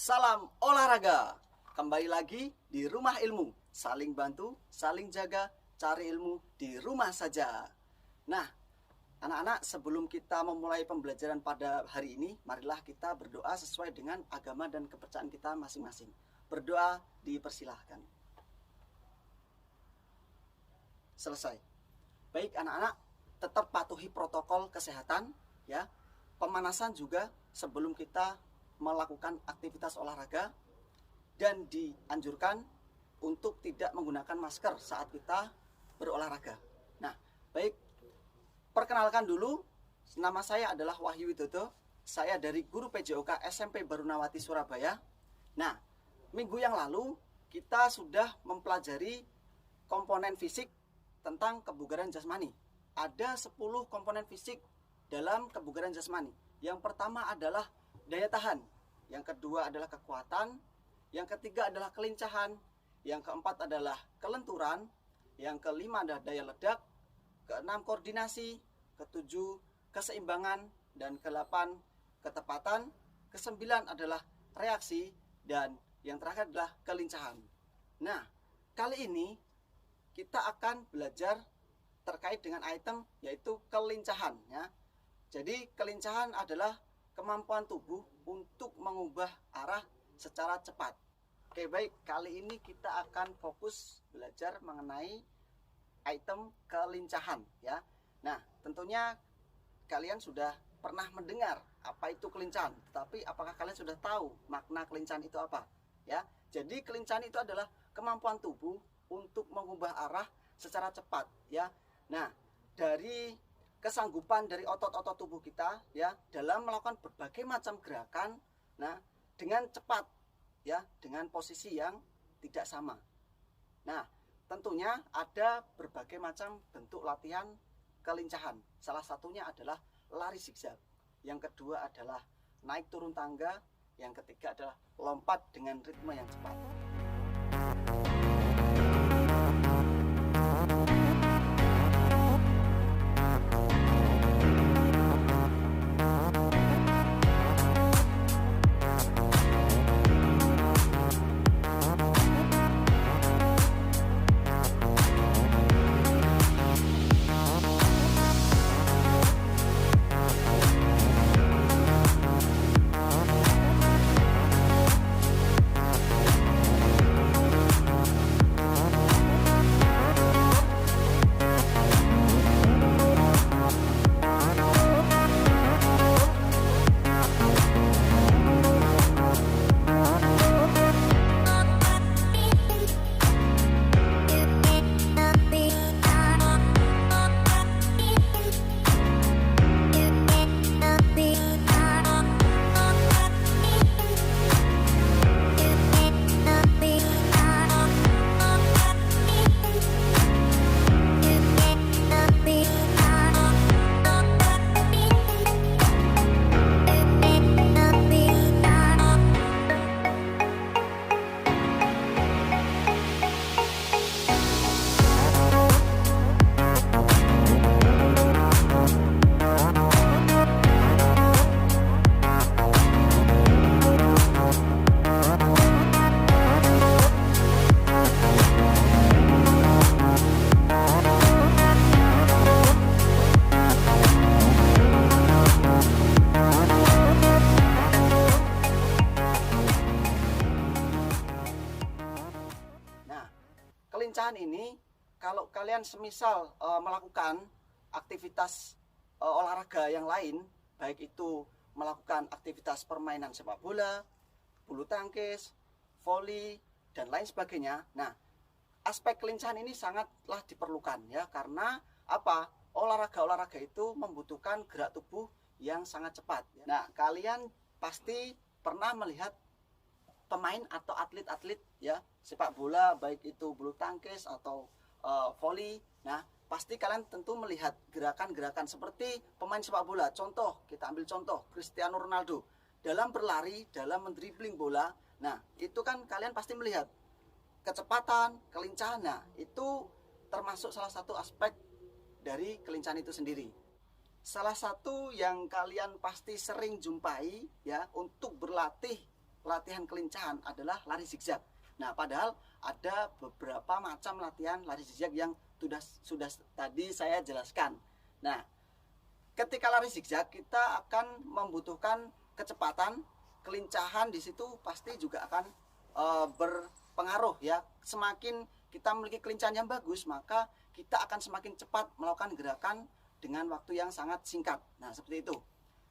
Salam olahraga. Kembali lagi di Rumah Ilmu. Saling bantu, saling jaga, cari ilmu di rumah saja. Nah, anak-anak, sebelum kita memulai pembelajaran pada hari ini, marilah kita berdoa sesuai dengan agama dan kepercayaan kita masing-masing. Berdoa dipersilahkan. Selesai. Baik anak-anak, tetap patuhi protokol kesehatan ya. Pemanasan juga sebelum kita melakukan aktivitas olahraga, dan dianjurkan untuk tidak menggunakan masker saat kita berolahraga. Nah, baik, perkenalkan dulu, nama saya adalah Wahyu Widodo. Saya dari guru PJOK SMP Barunawati Surabaya. Nah, minggu yang lalu kita sudah mempelajari komponen fisik tentang kebugaran jasmani. Ada 10 komponen fisik dalam kebugaran jasmani. Yang pertama adalah daya tahan, yang kedua adalah kekuatan, yang ketiga adalah kelincahan, yang keempat adalah kelenturan, yang kelima adalah daya ledak, keenam koordinasi, ketujuh keseimbangan, dan kedelapan ketepatan, kesembilan adalah reaksi, dan yang terakhir adalah kelincahan. Nah, kali ini kita akan belajar terkait dengan item yaitu kelincahan ya. Jadi kelincahan adalah kemampuan tubuh untuk mengubah arah secara cepat. Oke, baik, kali ini kita akan fokus belajar mengenai item kelincahan ya. Nah, tentunya kalian sudah pernah mendengar apa itu kelincahan, tetapi apakah kalian sudah tahu makna kelincahan itu apa? Ya. Jadi kelincahan itu adalah kemampuan tubuh untuk mengubah arah secara cepat ya. Nah, dari kesanggupan dari otot-otot tubuh kita ya dalam melakukan berbagai macam gerakan dengan cepat ya, dengan posisi yang tidak sama. Nah, tentunya ada berbagai macam bentuk latihan kelincahan. Salah satunya adalah lari zigzag. Yang kedua adalah naik turun tangga, yang ketiga adalah lompat dengan ritme yang cepat. Kelincahan ini kalau kalian semisal melakukan aktivitas olahraga yang lain, baik itu melakukan aktivitas permainan sepak bola, bulu tangkis, voli, dan lain sebagainya. Nah, aspek kelincahan ini sangatlah diperlukan ya, karena apa? Olahraga-olahraga itu membutuhkan gerak tubuh yang sangat cepat. Nah, kalian pasti pernah melihat pemain atau atlet-atlet ya sepak bola, baik itu bulu tangkis atau voli. Nah, pasti kalian tentu melihat gerakan-gerakan seperti pemain sepak bola. Contoh, kita ambil contoh Cristiano Ronaldo dalam berlari, dalam mendribling bola. Nah, itu kan kalian pasti melihat kecepatan, kelincahan. Nah, itu termasuk salah satu aspek dari kelincahan itu sendiri. Salah satu yang kalian pasti sering jumpai ya untuk berlatih latihan kelincahan adalah lari zigzag. Nah, padahal ada beberapa macam latihan lari zigzag yang sudah tadi saya jelaskan. Nah, ketika lari zigzag kita akan membutuhkan kecepatan, kelincahan di situ pasti juga akan berpengaruh ya. Semakin kita memiliki kelincahan yang bagus, maka kita akan semakin cepat melakukan gerakan dengan waktu yang sangat singkat. Nah, seperti itu.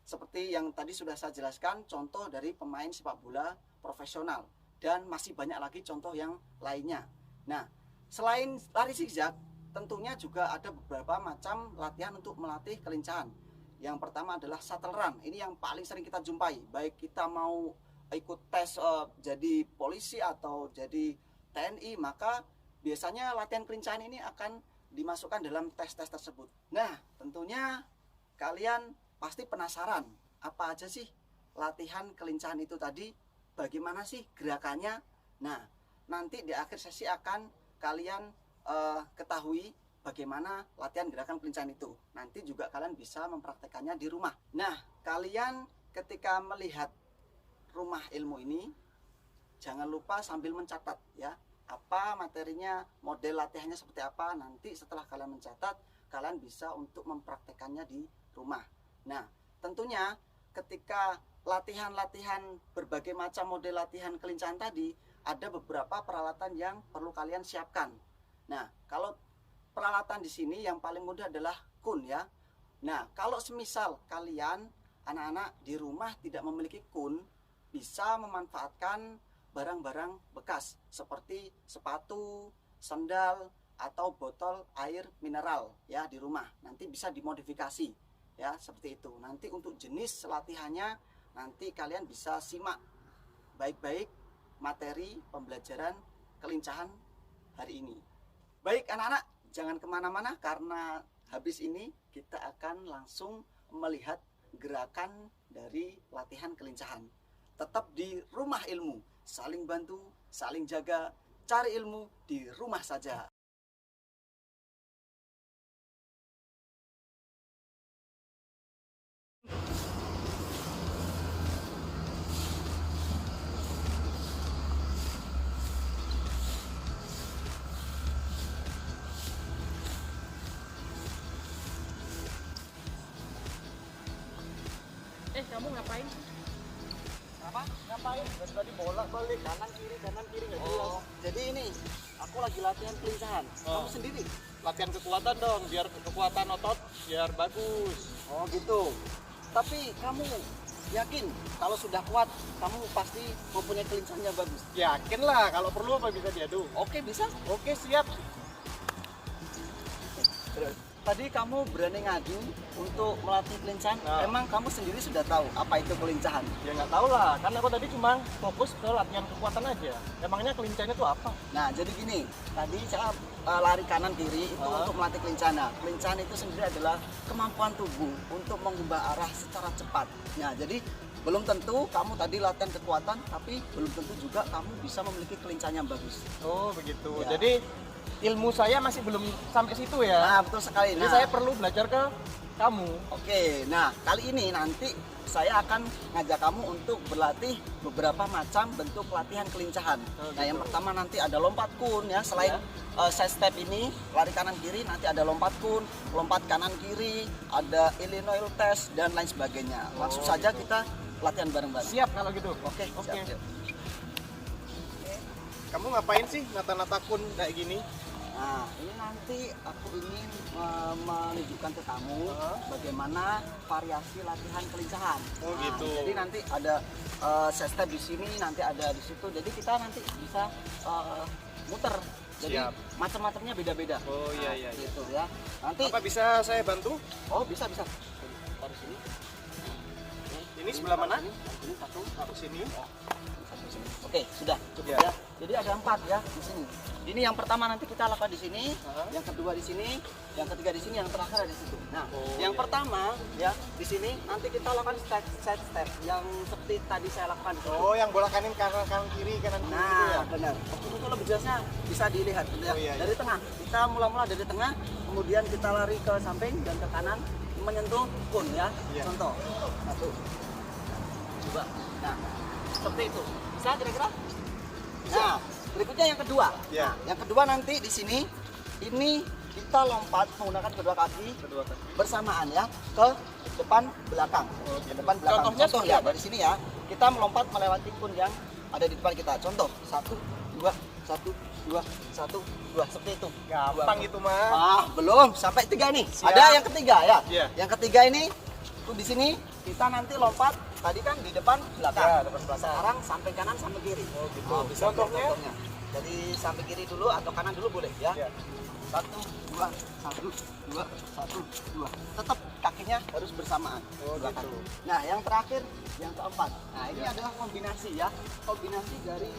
Seperti yang tadi sudah saya jelaskan, contoh dari pemain sepak bola profesional. Dan masih banyak lagi contoh yang lainnya. Nah, selain lari zigzag, tentunya juga ada beberapa macam latihan untuk melatih kelincahan. Yang pertama adalah shuttle run. Ini yang paling sering kita jumpai. Baik kita mau ikut tes jadi polisi atau jadi TNI, maka biasanya latihan kelincahan ini akan dimasukkan dalam tes-tes tersebut. Nah, tentunya kalian pasti penasaran, apa aja sih latihan kelincahan itu tadi? Bagaimana sih gerakannya? Nah, nanti di akhir sesi akan kalian ketahui bagaimana latihan gerakan kelincahan itu. Nanti juga kalian bisa mempraktekannya di rumah. Nah, kalian ketika melihat rumah ilmu ini, jangan lupa sambil mencatat ya. Apa materinya, model latihannya seperti apa. Nanti setelah kalian mencatat, kalian bisa untuk mempraktekannya di rumah. Nah, tentunya ketika latihan-latihan berbagai macam model latihan kelincahan tadi, ada beberapa peralatan yang perlu kalian siapkan. Nah, kalau peralatan di sini yang paling mudah adalah kun ya. Nah, kalau semisal kalian anak-anak di rumah tidak memiliki kun, bisa memanfaatkan barang-barang bekas seperti sepatu, sandal, atau botol air mineral ya di rumah. Nanti bisa dimodifikasi. Ya, seperti itu. Nanti untuk jenis latihannya nanti kalian bisa simak baik-baik materi pembelajaran kelincahan hari ini. Baik anak-anak, jangan kemana-mana karena habis ini kita akan langsung melihat gerakan dari latihan kelincahan. Tetap di rumah ilmu, saling bantu, saling jaga, cari ilmu di rumah saja. Kamu ngapain? Apa? Ngapain? Dari tadi bolak-balik kanan kiri nggak jelas. Jadi ini aku lagi latihan kelincahan. Kamu sendiri? Latihan kekuatan dong, biar kekuatan otot biar bagus. Oh gitu. Tapi kamu yakin kalau sudah kuat kamu pasti mempunyai kelincahan yang bagus? Yakin lah, kalau perlu apa bisa diadu. Oke, bisa. Oke, siap. Tadi kamu berani ngadu untuk melatih kelincahan. Nah. Emang kamu sendiri sudah tahu apa itu kelincahan? Ya nggak tahu lah, kan aku tadi cuma fokus ke latihan kekuatan aja. Emangnya kelincahan itu apa? Nah, jadi gini, tadi saya lari kanan kiri itu untuk melatih kelincahan. Nah, kelincahan itu sendiri adalah kemampuan tubuh untuk mengubah arah secara cepat. Nah, jadi belum tentu kamu tadi latihan kekuatan, tapi belum tentu juga kamu bisa memiliki kelincahan yang bagus. Oh begitu. Ya. Jadi ilmu saya masih belum sampai situ ya. Nah, betul sekali. Jadi saya perlu belajar ke kamu. Oke, nah kali ini nanti saya akan ngajak kamu untuk berlatih beberapa macam bentuk latihan kelincahan. Nah, yang pertama nanti ada lompat kun ya. Selain side step ini, lari kanan kiri, nanti ada lompat kun, lompat kanan kiri, ada Illinois test dan lain sebagainya. Langsung saja kita latihan bareng-bareng. Siap kalau gitu. Oke, Oke. siap. Kamu ngapain sih nata-nata kun kayak gini? Nah, ini nanti aku ingin menunjukkan ke kamu bagaimana variasi latihan kelincahan. Oh, nah, gitu. Jadi nanti ada step di sini, nanti ada di situ. Jadi kita nanti bisa muter. Jadi Siap. macam-macamnya beda-beda. Oh iya iya. Gitu ya. Nanti Apa bisa saya bantu? oh bisa. Taruh sini. Ini sebelah mana? Ini satu. Aku sini. Satu sini. Oke, sudah cukup Ya. ya. Jadi ada 4 ya di sini. Ini yang pertama nanti kita lakukan di sini, yang kedua di sini, yang ketiga di sini, yang terakhir ada di situ. Nah, yang pertama ya di sini nanti kita lakukan side step yang seperti tadi saya lakukan di situ. Oh, yang bola kanan kiri gitu Nah, ya. benar. Untuk lebih jelasnya bisa dilihat ya. Oh, iya. Dari tengah. Kita mula-mula dari tengah, kemudian kita lari ke samping dan ke kanan menyentuh kun ya. Iya. Contoh. Satu. Coba. Nah, seperti itu. Bisa kira-kira? Nah, berikutnya yang kedua. Ya. Nah, yang kedua nanti di sini ini kita lompat menggunakan kedua kaki bersamaan ya ke depan belakang. Ke depan belakang. Contohnya Contoh seperti ya apa? dari sini ya. Kita melompat melewati kun yang ada di depan kita. Contoh 1 2 1 2 1 2 seperti itu. Gampang itu mah. Ah, belum sampai 3 nih. Siap. Ada yang ketiga ya. Iya. Yang ketiga ini tuh di sini kita nanti lompat tadi kan di depan belakang. Ya, depan belakang. Sekarang sampai kanan sampai kiri. Oh, gitu. Bisa Contohnya? contohnya. Jadi sampai kiri dulu atau kanan dulu boleh ya. Ya. 1 2 1 2 1 2. Tetap kakinya harus bersamaan. Oh, Dua gitu. kaki. Nah, yang terakhir yang keempat. Nah, ini adalah kombinasi ya. Kombinasi dari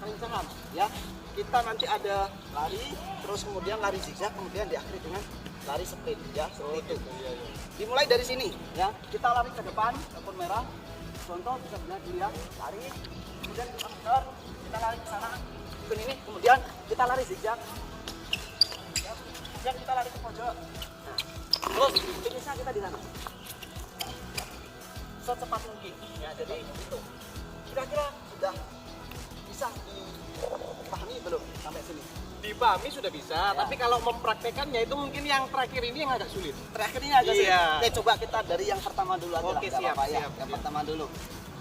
kelincahan ya. Kita nanti ada lari, terus kemudian lari zigzag, kemudian diakhiri dengan lari sprint ya, seperti itu. Iya, iya. Dimulai dari sini ya. Kita lari ke depan, ke pun merah. Contoh bisa dilihat dilihat lari, kemudian kita muter, kita lari ke sana, ke ini, kemudian kita lari zigzag. Ya, kemudian kita lari ke pojok. Nah, terus finishnya kita di sana. Secepat mungkin ya. Jadi itu. Kira-kira sudah bisa dipahami belum sampai sini? Dipahami sudah bisa, tapi kalau mempraktekannya itu mungkin yang terakhir ini yang agak sulit. Terakhir ini agak Iya. sulit. Oke, coba kita dari yang pertama dulu aja. Oke, lah, nggak siap, apa-apa ya. siap, Yang siap. pertama dulu.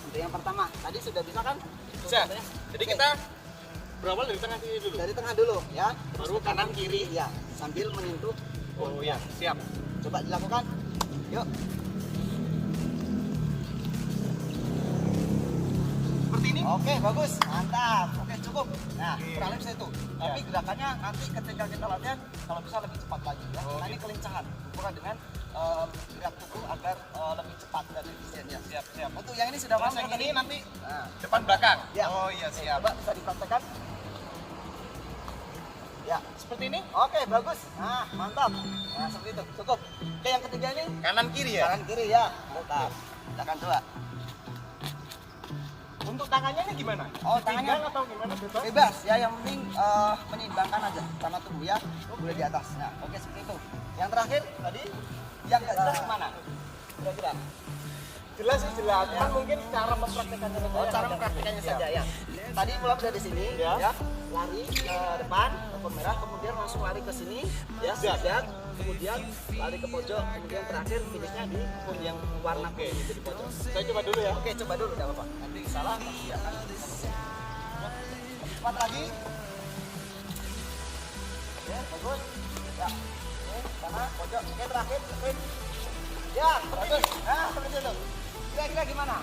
Untuk yang pertama, tadi sudah bisa kan? Bisa. Contohnya? Jadi Oke. kita berawal dari tengah sini dulu. Dari tengah dulu ya. Baru kanan kiri. Ya, sambil menyentuh. Oh iya, siap. Coba dilakukan. Yuk. Seperti ini. Oke, bagus. Mantap. Oke, cukup. Nah, Oke. kurang lebih itu. Tapi gerakannya nanti ketika kita latihan kalau bisa lebih cepat lagi ya. Oh, Karena ini gitu. kelincahan. Bukan dengan gerak tubuh agar lebih cepat dan efisiennya. Siap, siap. Untuk yang ini sudah Terus paham yang ya ini tadi? nanti Nah, depan belakang. Ya. Oh iya, siap. coba bisa dipraktekkan. Ya. Seperti ini. Oke, bagus. Nah, mantap. Nah, seperti itu. Cukup. Oke, yang ketiga ini Kanan kiri ya. kanan kiri ya. Mantap. Kita akan coba. Untuk tangannya ini gimana? Oh, tangannya Pinggang atau gimana bebas? bebas ya, yang penting menyeimbangkan aja sama tubuh ya. Boleh di atas. Nah, oke seperti itu. Yang terakhir tadi yang nggak jelas kemana? Kira-kira. Jelas sih jelas. Cuman mungkin cara mempraktekannya saja. Oh, cara yang mempraktikannya agak- saja ya. Tadi mulai dari sini Ya. ya. Lari ke depan ke pon merah, kemudian langsung lari ke sini ya, zigzag, kemudian lari ke pojok, kemudian terakhir finishnya di pon yang warna Oke. kuning itu di pojok. Saya coba dulu ya. Oke, coba dulu, enggak apa-apa. Nanti salah pasti akan. Cepat lagi. Oke, bagus. Ya. Oke, sana pojok. Oke, terakhir. Oke. Ya, bagus. Nah, seperti itu. Kira-kira gimana?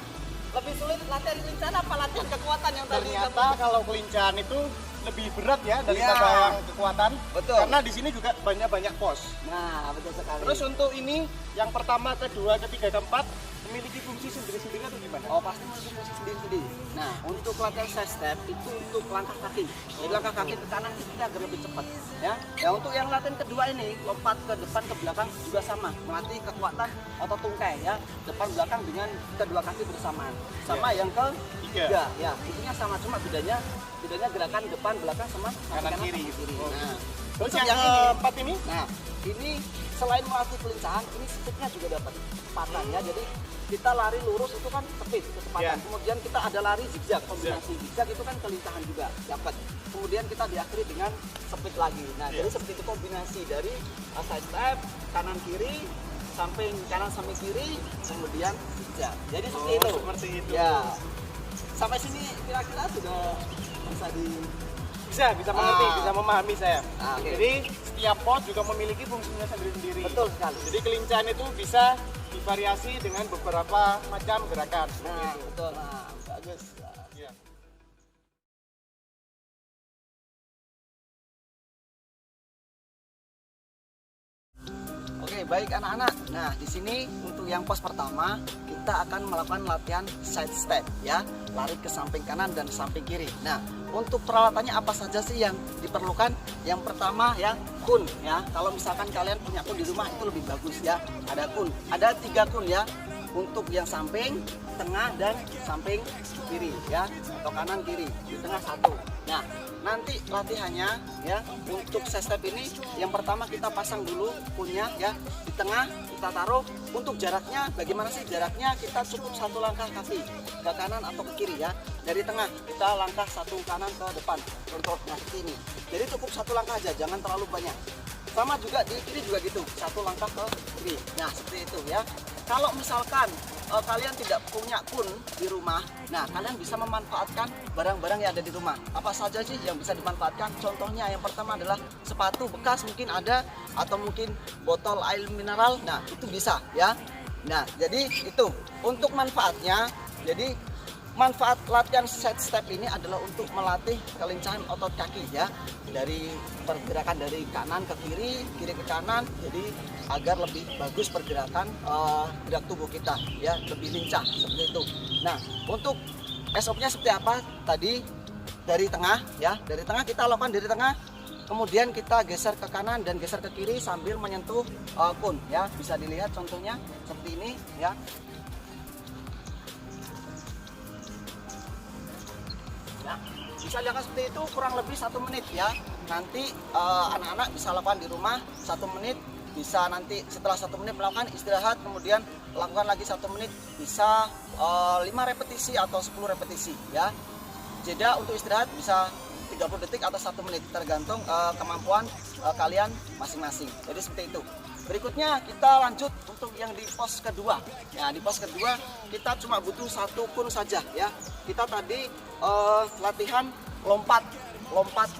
Lebih sulit latihan kelincahan apa latihan kekuatan yang tadi? Ternyata kalau kelincahan itu lebih berat ya daripada Iya. yang kekuatan. Betul. Karena di sini juga banyak pos. Nah, betul sekali. Terus untuk ini yang pertama, kedua, ketiga, keempat memiliki fungsi sendiri-sendiri atau gimana? Oh, pasti memiliki fungsi sendiri-sendiri. Nah, untuk latihan side step itu untuk langkah kaki. Jadi langkah kaki ke kanan ke kiri agar lebih cepat, ya. Ya, untuk yang latihan kedua ini lompat ke depan ke belakang juga sama, melatih kekuatan otot tungkai ya, depan belakang dengan kedua kaki bersamaan. Sama yang ketiga, ya. Intinya sama, cuma bedanya gerakan depan belakang sama Kanan kaki kiri. kiri. Oh. Nah, Terus untuk yang ini, keempat ini? nah, ini selain melatih kelincahan, ini speednya juga dapat kecepatan ya. Jadi kita lari lurus itu kan speed, kecepatan. Ya. Kemudian kita ada lari zigzag, kombinasi zigzag itu kan kelincahan juga dapat. Kemudian kita diakhiri dengan speed lagi. Nah, Ya. jadi seperti itu kombinasi dari side step, kanan kiri, samping kanan sampai kiri, kemudian zigzag. Jadi seperti Oh, itu. seperti itu. Ya. Sampai sini kira-kira sudah bisa Bisa mengerti, Ah. bisa memahami saya. Ah, oke. Jadi setiap pos juga memiliki fungsinya sendiri-sendiri. betul sekali. Jadi kelincahan itu bisa divariasi dengan beberapa macam gerakan. Nah, betul. Nah, bagus. Nah. Iya. Oke, baik anak-anak. Nah, di sini untuk yang pos pertama kita akan melakukan latihan side step ya, lari ke samping kanan dan samping kiri. Nah, untuk peralatannya apa saja sih yang diperlukan? Yang pertama ya, kun ya. Kalau misalkan kalian punya kun di rumah itu lebih bagus ya. Ada kun, ada 3 kun ya. Untuk yang samping, tengah dan samping kiri ya, atau kanan kiri, di tengah 1. Nah, nanti latihannya ya untuk side step ini yang pertama kita pasang dulu kunnya ya di tengah, kita taruh. Untuk jaraknya bagaimana sih jaraknya? Kita cukup 1 langkah kaki ke kanan atau ke kiri ya. Dari tengah kita langkah satu kanan ke depan untuk seperti ini. Jadi cukup satu langkah aja, jangan terlalu banyak. Sama juga di kiri juga gitu, satu langkah ke kiri. Nah seperti itu ya. Kalau misalkan kalian tidak punya kun di rumah, nah kalian bisa memanfaatkan barang-barang yang ada di rumah. Apa saja sih yang bisa dimanfaatkan? Contohnya yang pertama adalah sepatu bekas mungkin ada, atau mungkin botol air mineral. Nah itu bisa ya. Nah jadi itu untuk manfaatnya. Jadi manfaat latihan side step ini adalah untuk melatih kelincahan otot kaki ya, dari pergerakan dari kanan ke kiri, kiri ke kanan, jadi agar lebih bagus pergerakan gerak tubuh kita ya, lebih lincah seperti itu. Nah untuk SOP-nya seperti apa tadi? Dari tengah ya, dari tengah kita lakukan dari tengah, kemudian kita geser ke kanan dan geser ke kiri sambil menyentuh kun ya, bisa dilihat contohnya seperti ini ya. Ya, bisa dilakukan seperti itu kurang lebih 1 menit ya. Nanti anak-anak bisa lakukan di rumah 1 menit, bisa nanti setelah 1 menit melakukan istirahat, kemudian lakukan lagi 1 menit, bisa 5 repetisi atau 10 repetisi ya. Jeda untuk istirahat bisa 30 detik atau 1 menit tergantung kemampuan kalian masing-masing. Jadi seperti itu. Berikutnya kita lanjut untuk yang di pos kedua. Ya, di pos kedua kita cuma butuh 1 kun saja ya. Kita tadi latihan lompat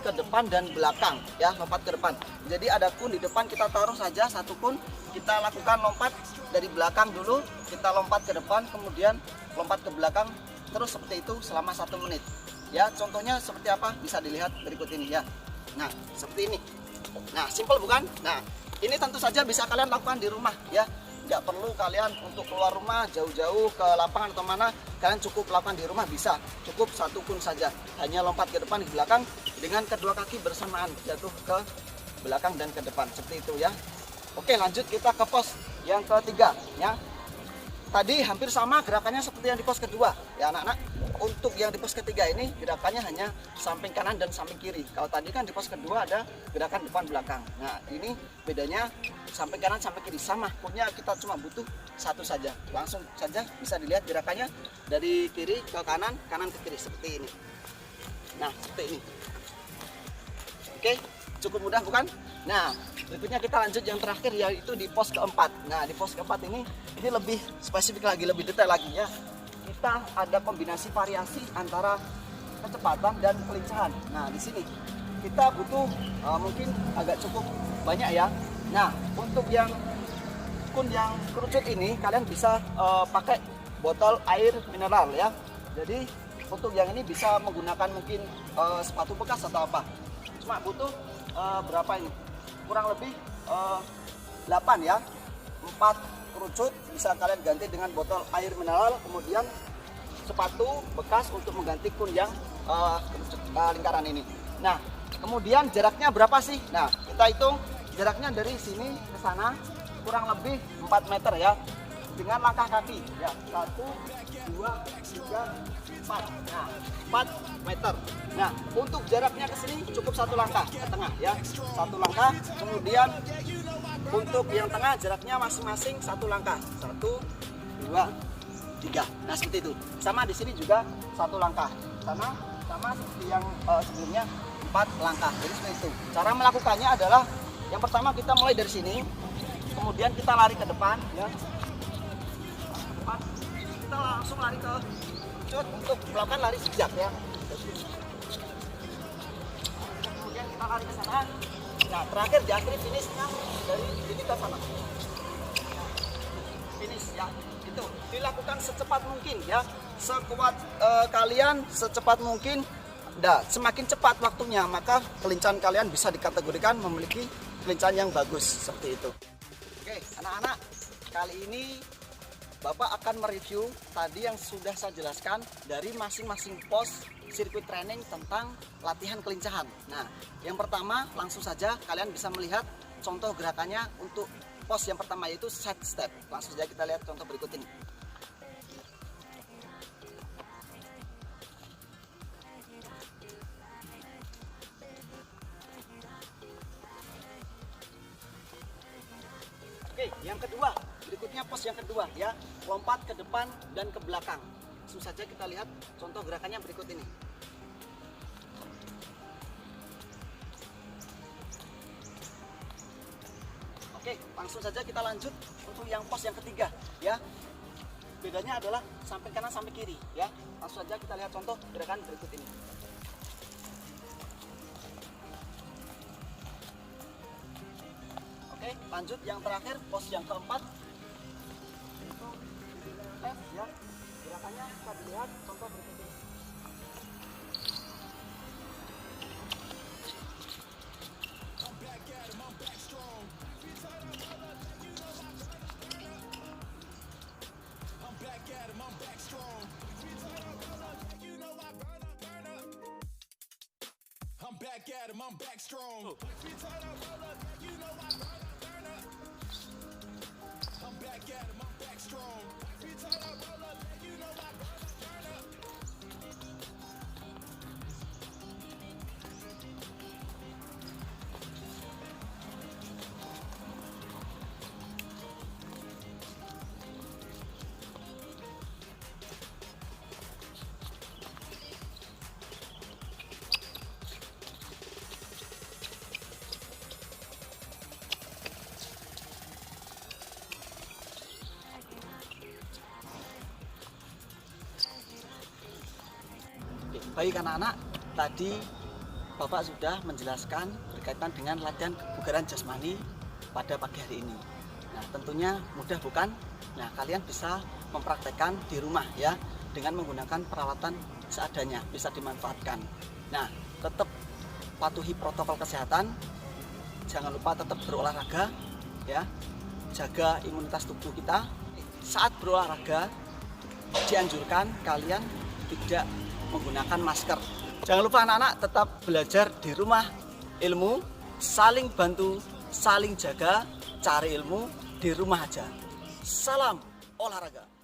ke depan dan belakang ya, lompat ke depan. Jadi ada kun di depan, kita taruh saja 1 kun. Kita lakukan lompat dari belakang dulu, kita lompat ke depan, kemudian lompat ke belakang, terus seperti itu selama 1 menit. Ya, contohnya seperti apa bisa dilihat berikut ini ya. Nah, seperti ini. Nah, simple bukan? Nah, ini tentu saja bisa kalian lakukan di rumah ya. Nggak perlu kalian untuk keluar rumah jauh-jauh ke lapangan atau mana, kalian cukup lakukan di rumah bisa. Cukup 1 kun saja. Hanya lompat ke depan, ke belakang dengan kedua kaki bersamaan jatuh ke belakang dan ke depan seperti itu ya. Oke, lanjut kita ke pos yang ketiga ya. Tadi hampir sama gerakannya seperti yang di pos kedua ya anak-anak. Untuk yang di pos ketiga ini gerakannya hanya samping kanan dan samping kiri. Kalau tadi kan di pos kedua ada gerakan depan belakang. Nah ini bedanya samping kanan samping kiri sama. Punya kita cuma butuh 1 saja. Langsung saja bisa dilihat gerakannya dari kiri ke kanan, kanan ke kiri seperti ini. Nah seperti ini. Oke, cukup mudah bukan? Nah berikutnya kita lanjut yang terakhir yaitu di pos keempat. Nah di pos keempat ini lebih spesifik lagi, lebih detail lagi ya. Kita ada kombinasi variasi antara kecepatan dan kelincahan. Nah di sini kita butuh mungkin agak cukup banyak ya. Nah untuk yang kun yang kerucut ini kalian bisa pakai botol air mineral ya. Jadi untuk yang ini bisa menggunakan mungkin sepatu bekas atau apa. Cuma butuh berapa ini? Kurang lebih 8 ya. 4 kerucut bisa kalian ganti dengan botol air mineral, kemudian sepatu bekas untuk mengganti kun yang lingkaran ini. Nah kemudian jaraknya berapa sih? Nah kita hitung jaraknya dari sini ke sana kurang lebih 4 meter ya, dengan langkah kaki ya. 1, 2, 3, 4. Nah 4 meter. Nah untuk jaraknya ke sini cukup 1 langkah ke tengah ya, 1 langkah. Kemudian untuk yang tengah jaraknya masing-masing 1 langkah, 1, 2, 3. Nah seperti itu. Sama di sini juga 1 langkah. Sama seperti yang sebelumnya 4 langkah. Jadi seperti itu. Cara melakukannya adalah yang pertama kita mulai dari sini, kemudian kita lari ke depan ya. Kita langsung lari ke cut untuk melakukan lari zigzag ya. Kemudian kita lari ke sana. Nah terakhir di akhir finishnya dari sini ke sana. Finish ya. Itu dilakukan secepat mungkin ya, sekuat kalian, secepat mungkin. Nah, semakin cepat waktunya maka kelincahan kalian bisa dikategorikan memiliki kelincahan yang bagus seperti itu. Oke anak-anak, kali ini Bapak akan mereview tadi yang sudah saya jelaskan dari masing-masing pos sirkuit training tentang latihan kelincahan. Nah yang pertama langsung saja kalian bisa melihat contoh gerakannya untuk pos yang pertama yaitu side step. Langsung saja kita lihat contoh berikut ini. Oke, yang kedua, berikutnya pos yang kedua ya, lompat ke depan dan ke belakang. langsung saja kita lihat contoh gerakannya berikut ini. Oke, langsung saja kita lanjut untuk yang pos yang ketiga ya. Bedanya adalah sampai kanan sampai kiri ya. Langsung saja kita lihat contoh gerakan berikut ini. Oke, lanjut yang terakhir, pos yang keempat. Itu tes ya. Gerakannya kita lihat contoh berikut ini. I'm back at 'em, I'm back strong. You know I burn up. I'm back at 'em, I'm back strong. You know I burn up. Baik anak-anak, tadi Bapak sudah menjelaskan berkaitan dengan latihan kebugaran jasmani pada pagi hari ini. Nah, tentunya mudah bukan? Nah, kalian bisa mempraktekkan di rumah ya, dengan menggunakan peralatan seadanya, bisa dimanfaatkan. Nah, tetap patuhi protokol kesehatan, jangan lupa tetap berolahraga ya, jaga imunitas tubuh kita. Saat berolahraga dianjurkan kalian tidak menggunakan masker. Jangan lupa anak-anak tetap belajar di rumah, ilmu, saling bantu, saling jaga, cari ilmu di rumah aja. Salam olahraga.